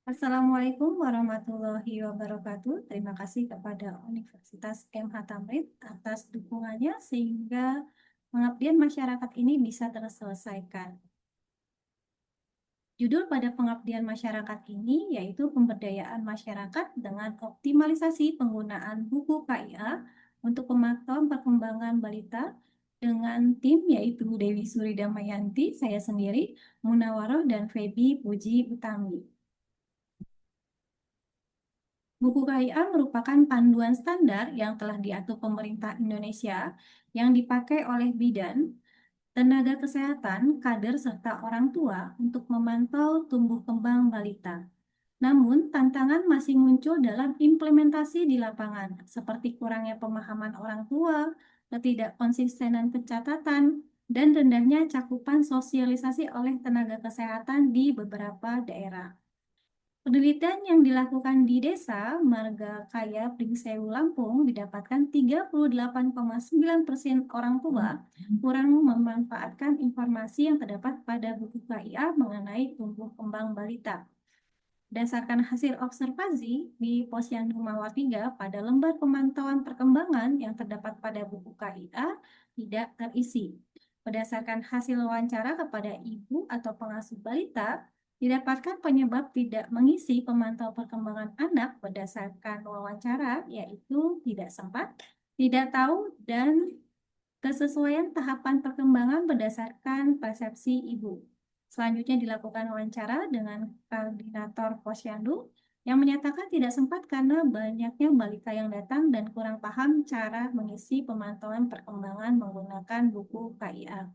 Assalamualaikum warahmatullahi wabarakatuh. Terima kasih kepada Universitas MH Tamrin atas dukungannya sehingga pengabdian masyarakat ini bisa terselesaikan. Judul pada pengabdian masyarakat ini yaitu pemberdayaan masyarakat dengan optimalisasi penggunaan buku KIA untuk pemantauan perkembangan balita dengan tim yaitu Dewi Suri Damayanti, saya sendiri, Munawaroh, dan Feby Puji Utami. Buku KIA merupakan panduan standar yang telah diatur pemerintah Indonesia yang dipakai oleh bidan, tenaga kesehatan, kader, serta orang tua untuk memantau tumbuh kembang balita. Namun, tantangan masih muncul dalam implementasi di lapangan, seperti kurangnya pemahaman orang tua, ketidakkonsistenan pencatatan, dan rendahnya cakupan sosialisasi oleh tenaga kesehatan di beberapa daerah. Penelitian yang dilakukan di Desa Marga Kaya Pringsewu Lampung didapatkan 38,9% orang tua kurang memanfaatkan informasi yang terdapat pada buku KIA mengenai tumbuh kembang balita. Berdasarkan hasil observasi di Posyandu Mawar 3 pada lembar pemantauan perkembangan yang terdapat pada buku KIA tidak terisi. Berdasarkan hasil wawancara kepada ibu atau pengasuh balita, didapatkan penyebab tidak mengisi pemantau perkembangan anak berdasarkan wawancara, yaitu tidak sempat, tidak tahu, dan kesesuaian tahapan perkembangan berdasarkan persepsi ibu. Selanjutnya dilakukan wawancara dengan koordinator posyandu yang menyatakan tidak sempat karena banyaknya balita yang datang dan kurang paham cara mengisi pemantauan perkembangan menggunakan buku KIA.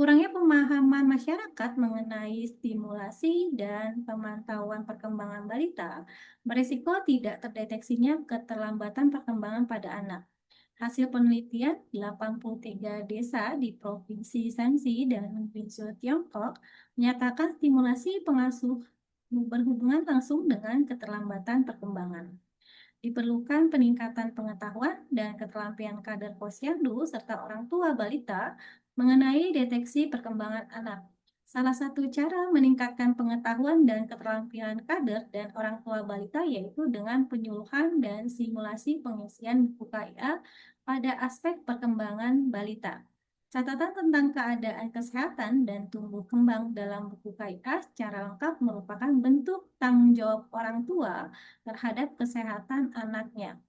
Kurangnya pemahaman masyarakat mengenai stimulasi dan pemantauan perkembangan balita berisiko tidak terdeteksinya keterlambatan perkembangan pada anak. Hasil penelitian 83 desa di Provinsi Shanxi dan Guizhou, Tiongkok menyatakan stimulasi pengasuh berhubungan langsung dengan keterlambatan perkembangan. Diperlukan peningkatan pengetahuan dan keterampilan kader posyandu serta orang tua balita mengenai deteksi perkembangan anak. Salah satu cara meningkatkan pengetahuan dan keterampilan kader dan orang tua balita yaitu dengan penyuluhan dan simulasi pengisian buku KIA pada aspek perkembangan balita. Catatan tentang keadaan kesehatan dan tumbuh kembang dalam buku KIA secara lengkap merupakan bentuk tanggung jawab orang tua terhadap kesehatan anaknya.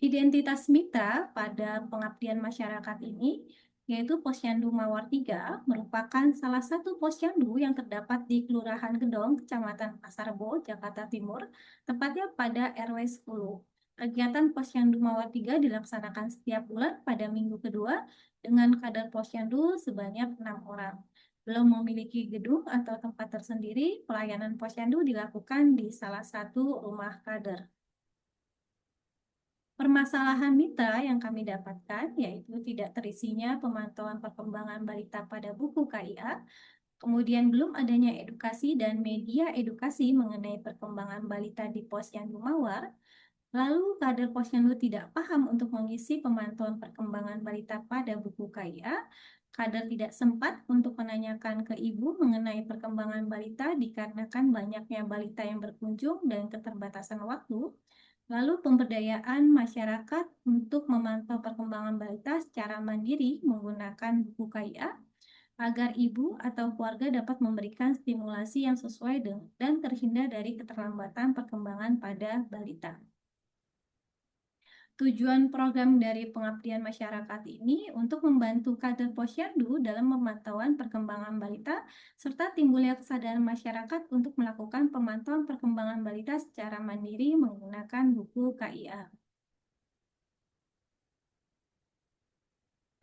Identitas mitra pada pengabdian masyarakat ini, yaitu Posyandu Mawar 3, merupakan salah satu posyandu yang terdapat di Kelurahan Gedong, Kecamatan Pasar Bo, Jakarta Timur, tepatnya pada RW 10. Kegiatan Posyandu Mawar 3 dilaksanakan setiap bulan pada minggu kedua dengan kadar posyandu sebanyak 6 orang. Belum memiliki gedung atau tempat tersendiri, pelayanan posyandu dilakukan di salah satu rumah kader. Permasalahan mitra yang kami dapatkan yaitu tidak terisinya pemantauan perkembangan balita pada buku KIA, kemudian belum adanya edukasi dan media edukasi mengenai perkembangan balita di Posyandu Mawar, lalu kader Posyandu tidak paham untuk mengisi pemantauan perkembangan balita pada buku KIA, kader tidak sempat untuk menanyakan ke ibu mengenai perkembangan balita dikarenakan banyaknya balita yang berkunjung dan keterbatasan waktu. Lalu pemberdayaan masyarakat untuk memantau perkembangan balita secara mandiri menggunakan buku KIA agar ibu atau keluarga dapat memberikan stimulasi yang sesuai dan terhindar dari keterlambatan perkembangan pada balita. Tujuan program dari pengabdian masyarakat ini untuk membantu kader posyandu dalam pemantauan perkembangan balita serta timbulnya kesadaran masyarakat untuk melakukan pemantauan perkembangan balita secara mandiri menggunakan buku KIA.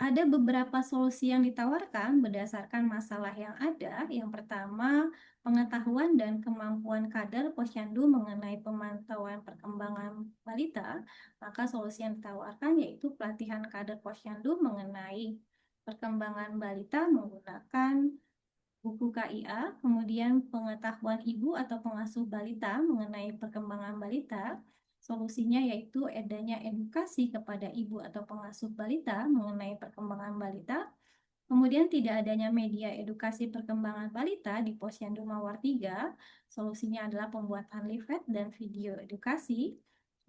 Ada beberapa solusi yang ditawarkan berdasarkan masalah yang ada. Yang pertama, pengetahuan dan kemampuan kader posyandu mengenai pemantauan perkembangan balita. Maka solusi yang ditawarkan yaitu pelatihan kader posyandu mengenai perkembangan balita menggunakan buku KIA, kemudian pengetahuan ibu atau pengasuh balita mengenai perkembangan balita. Solusinya yaitu adanya edukasi kepada ibu atau pengasuh balita mengenai perkembangan balita. Kemudian tidak adanya media edukasi perkembangan balita di Posyandu Mawar 3, solusinya adalah pembuatan leaflet dan video edukasi.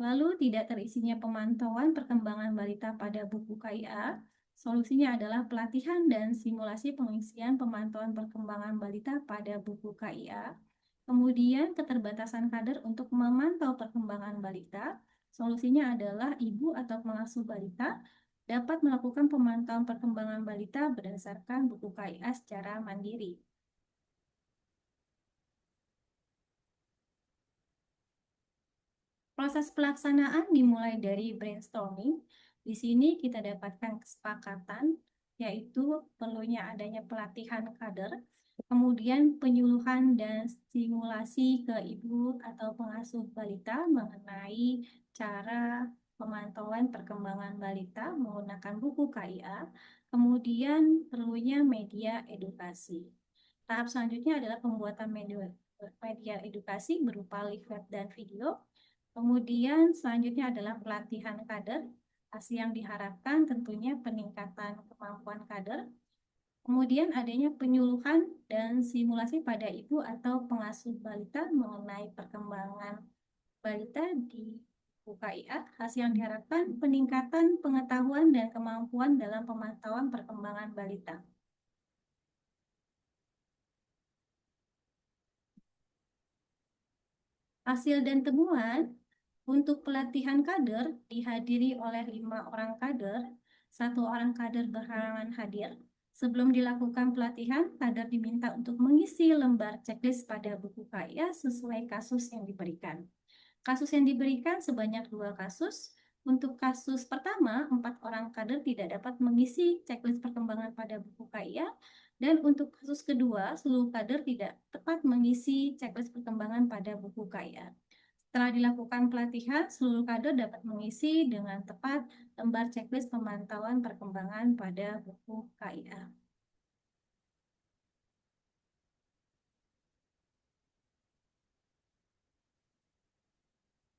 Lalu tidak terisinya pemantauan perkembangan balita pada buku KIA, solusinya adalah pelatihan dan simulasi pengisian pemantauan perkembangan balita pada buku KIA. Kemudian keterbatasan kader untuk memantau perkembangan balita, solusinya adalah ibu atau pengasuh balita dapat melakukan pemantauan perkembangan balita berdasarkan buku KIA secara mandiri. Proses pelaksanaan dimulai dari brainstorming. Di sini kita dapatkan kesepakatan, yaitu perlunya adanya pelatihan kader, kemudian penyuluhan dan stimulasi ke ibu atau pengasuh balita mengenai cara pemantauan perkembangan balita menggunakan buku KIA, kemudian perlunya media edukasi. Tahap selanjutnya adalah pembuatan media edukasi berupa leaflet dan video. Kemudian selanjutnya adalah pelatihan kader. Hasil yang diharapkan tentunya peningkatan kemampuan kader. Kemudian adanya penyuluhan dan simulasi pada ibu atau pengasuh balita mengenai perkembangan balita di UKIA. Hasil yang diharapkan peningkatan pengetahuan dan kemampuan dalam pemantauan perkembangan balita. Hasil dan temuan untuk pelatihan kader dihadiri oleh 5 orang kader, 1 orang kader berhalangan hadir. Sebelum dilakukan pelatihan, kader diminta untuk mengisi lembar checklist pada buku KIA sesuai kasus yang diberikan. Kasus yang diberikan sebanyak 2 kasus. Untuk kasus pertama, 4 orang kader tidak dapat mengisi checklist perkembangan pada buku KIA. Dan untuk kasus kedua, seluruh kader tidak tepat mengisi checklist perkembangan pada buku KIA. Setelah dilakukan pelatihan, seluruh kader dapat mengisi dengan tepat lembar checklist pemantauan perkembangan pada buku KIA.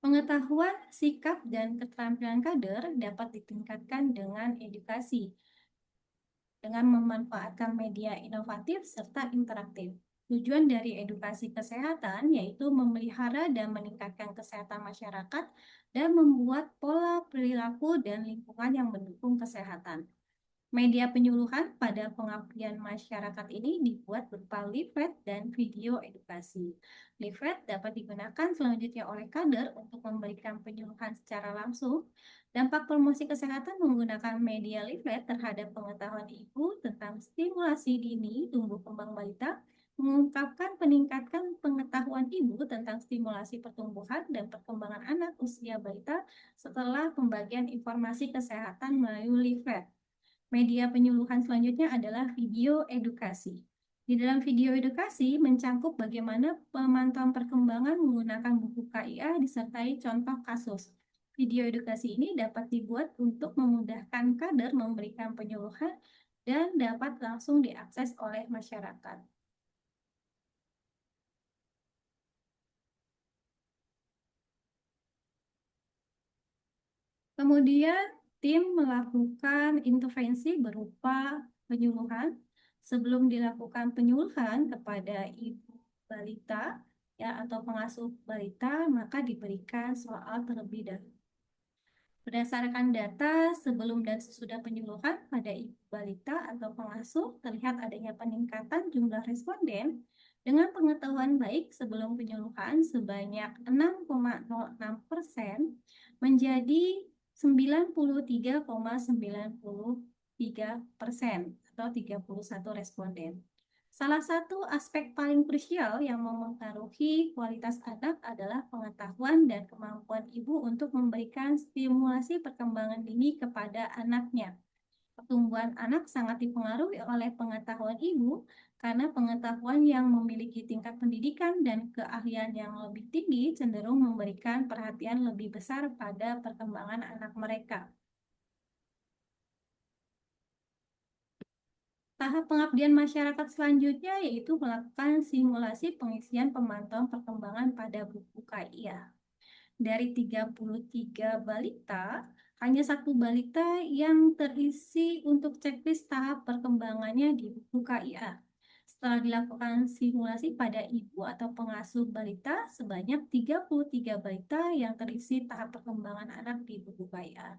Pengetahuan, sikap, dan keterampilan kader dapat ditingkatkan dengan edukasi, dengan memanfaatkan media inovatif serta interaktif. Tujuan dari edukasi kesehatan yaitu memelihara dan meningkatkan kesehatan masyarakat dan membuat pola perilaku dan lingkungan yang mendukung kesehatan. Media penyuluhan pada pengabdian masyarakat ini dibuat berupa leaflet dan video edukasi. Leaflet dapat digunakan selanjutnya oleh kader untuk memberikan penyuluhan secara langsung. Dampak promosi kesehatan menggunakan media leaflet terhadap pengetahuan ibu tentang stimulasi dini tumbuh kembang balita, mengungkapkan peningkatan pengetahuan ibu tentang stimulasi pertumbuhan dan perkembangan anak usia balita setelah pembagian informasi kesehatan melalui leaflet. Media penyuluhan selanjutnya adalah video edukasi. Di dalam video edukasi mencangkup bagaimana pemantauan perkembangan menggunakan buku KIA disertai contoh kasus. Video edukasi ini dapat dibuat untuk memudahkan kader memberikan penyuluhan dan dapat langsung diakses oleh masyarakat. Kemudian tim melakukan intervensi berupa penyuluhan. Sebelum dilakukan penyuluhan kepada ibu balita ya atau pengasuh balita, maka diberikan soal terlebih dahulu. Berdasarkan data sebelum dan sesudah penyuluhan pada ibu balita atau pengasuh, terlihat adanya peningkatan jumlah responden dengan pengetahuan baik sebelum penyuluhan sebanyak 6,06% menjadi 93,93% atau 31 responden. Salah satu aspek paling krusial yang mempengaruhi kualitas anak adalah pengetahuan dan kemampuan ibu untuk memberikan stimulasi perkembangan dini kepada anaknya. Pertumbuhan anak sangat dipengaruhi oleh pengetahuan ibu karena pengetahuan yang memiliki tingkat pendidikan dan keahlian yang lebih tinggi cenderung memberikan perhatian lebih besar pada perkembangan anak mereka. Tahap pengabdian masyarakat selanjutnya yaitu melakukan simulasi pengisian pemantauan perkembangan pada buku KIA. Dari 33 balita, Hanya satu balita yang terisi untuk checklist tahap perkembangannya di buku KIA. Setelah dilakukan simulasi pada ibu atau pengasuh balita, sebanyak 33 balita yang terisi tahap perkembangan anak di buku KIA.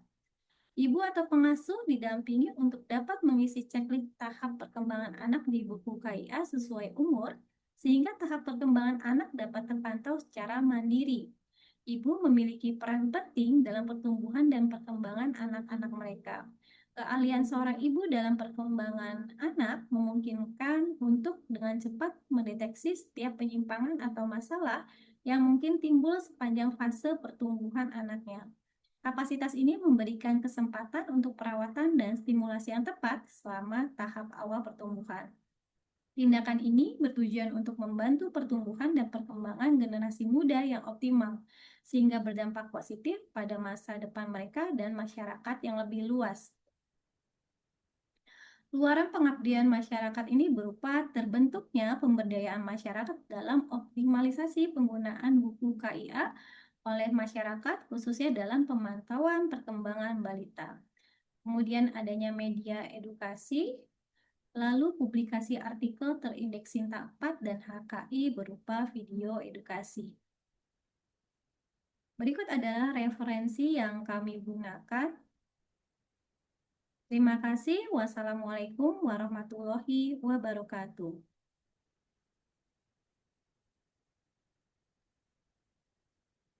Ibu atau pengasuh didampingi untuk dapat mengisi checklist tahap perkembangan anak di buku KIA sesuai umur, sehingga tahap perkembangan anak dapat terpantau secara mandiri. Ibu memiliki peran penting dalam pertumbuhan dan perkembangan anak-anak mereka. Keahlian seorang ibu dalam perkembangan anak memungkinkan untuk dengan cepat mendeteksi setiap penyimpangan atau masalah yang mungkin timbul sepanjang fase pertumbuhan anaknya. Kapasitas ini memberikan kesempatan untuk perawatan dan stimulasi yang tepat selama tahap awal pertumbuhan. Tindakan ini bertujuan untuk membantu pertumbuhan dan perkembangan generasi muda yang optimal, sehingga berdampak positif pada masa depan mereka dan masyarakat yang lebih luas. Luaran pengabdian masyarakat ini berupa terbentuknya pemberdayaan masyarakat dalam optimalisasi penggunaan buku KIA oleh masyarakat, khususnya dalam pemantauan perkembangan balita. Kemudian adanya media edukasi, lalu publikasi artikel terindeks Sinta 4 dan HKI berupa video edukasi. Berikut adalah referensi yang kami gunakan. Terima kasih. Wassalamualaikum warahmatullahi wabarakatuh.